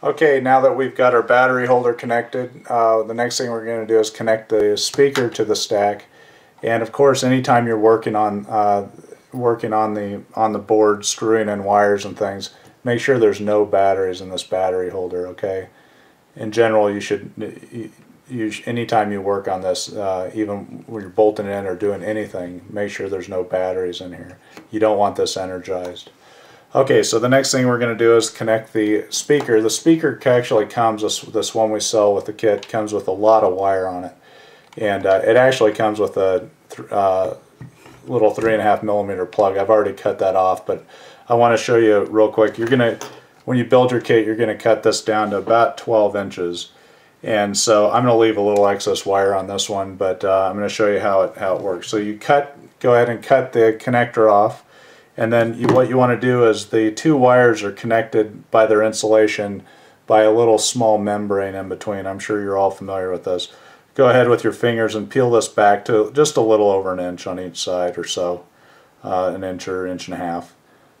Okay, now that we've got our battery holder connected, the next thing we're going to do is connect the speaker to the stack. And of course, anytime you're working on the board, screwing in wires and things, make sure there's no batteries in this battery holder. Okay. In general, you should anytime you work on this, even when you're bolting it in or doing anything, make sure there's no batteries in here. You don't want this energized. Okay, so the next thing we're going to do is connect the speaker. The speaker actually comes, this one we sell with the kit, comes with a lot of wire on it. And it actually comes with a little 3.5 millimeter plug. I've already cut that off, but I want to show you real quick. When you build your kit, you're going to cut this down to about 12 inches. And so I'm going to leave a little excess wire on this one, but I'm going to show you how it works. So you go ahead and cut the connector off. And then what you want to do is the two wires are connected by their insulation by a little small membrane in between. I'm sure you're all familiar with this. Go ahead with your fingers and peel this back to just a little over an inch on each side or so, an inch or inch and a half.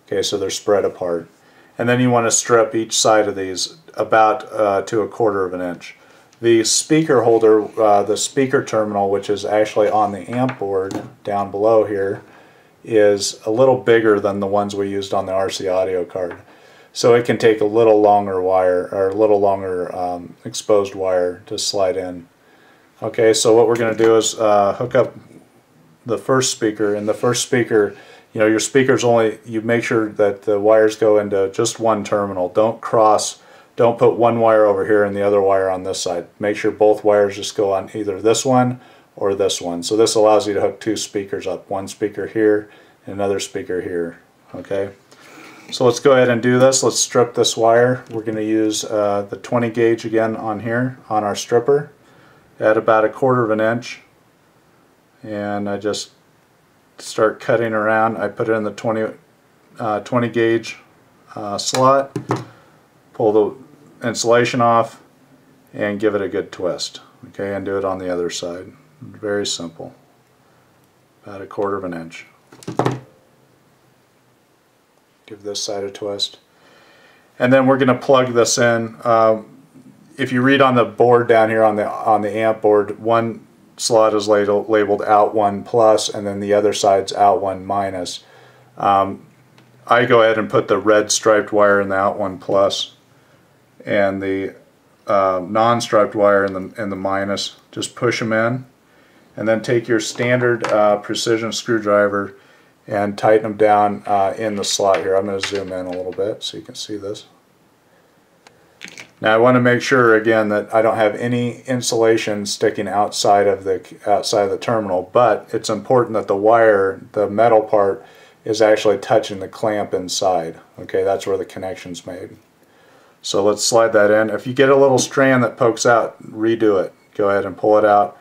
Okay, so they're spread apart. And then you want to strip each side of these about to 1/4 of an inch. The speaker holder, the speaker terminal, which is actually on the amp board down below here, is a little bigger than the ones we used on the RC audio card. So it can take a little longer wire, or a little longer exposed wire to slide in. Okay, so what we're going to do is hook up the first speaker, and the first speaker, your speakers you make sure that the wires go into just one terminal. Don't put one wire over here and the other wire on this side. Make sure both wires just go on either this one or this one. So this allows you to hook two speakers up. One speaker here and another speaker here. Okay. So let's go ahead and do this. Let's strip this wire. We're going to use the 20 gauge again on here on our stripper at about 1/4 of an inch. And I just start cutting around. I put it in the 20 gauge slot, pull the insulation off, and give it a good twist. Okay, and do it on the other side. Very simple. About 1/4 of an inch. Give this side a twist. And then we're going to plug this in. If you read on the board down here on the amp board, one slot is labeled out 1 plus, and then the other side's out 1 minus. I go ahead and put the red striped wire in the out 1 plus, and the non-striped wire in the minus. Just push them in, and then take your standard precision screwdriver and tighten them down in the slot here. I'm going to zoom in a little bit so you can see this. Now I want to make sure again that I don't have any insulation sticking outside of the terminal, but it's important that the wire, the metal part, is actually touching the clamp inside. Okay, that's where the connection's made. So let's slide that in. If you get a little strand that pokes out, redo it. Go ahead and pull it out.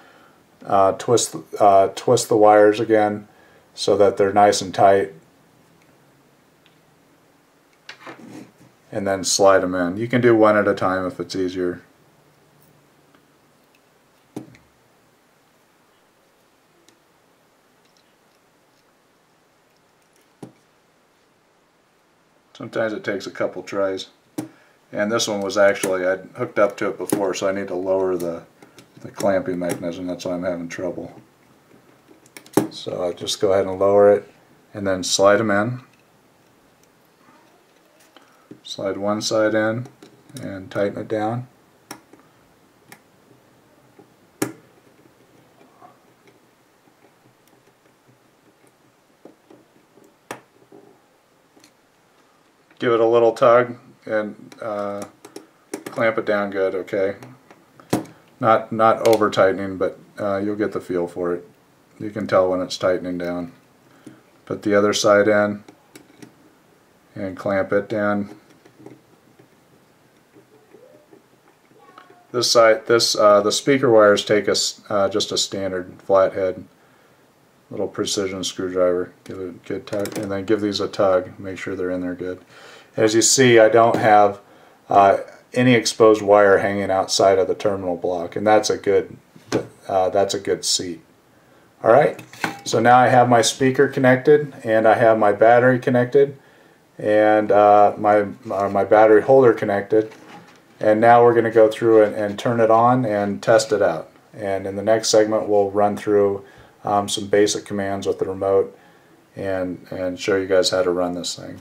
Twist the wires again so that they're nice and tight, and then slide them in. You can do one at a time if it's easier. Sometimes it takes a couple tries. And this one was actually, I'd hooked up to it before, so I need to lower the clamping mechanism. That's why I'm having trouble. So I'll just go ahead and lower it and then slide them in. Slide one side in and tighten it down. Give it a little tug and clamp it down good, okay? Not over tightening, but you'll get the feel for it. You can tell when it's tightening down. Put the other side in and clamp it down. This side, the speaker wires take us just a standard flathead little precision screwdriver. Give it a good tug, and then give these a tug. Make sure they're in there good. As you see, I don't have any exposed wire hanging outside of the terminal block, and that's a good seat. All right, so now I have my speaker connected, and I have my battery connected, and my battery holder connected. And now we're going to go through and turn it on and test it out. And in the next segment we'll run through some basic commands with the remote and show you guys how to run this thing.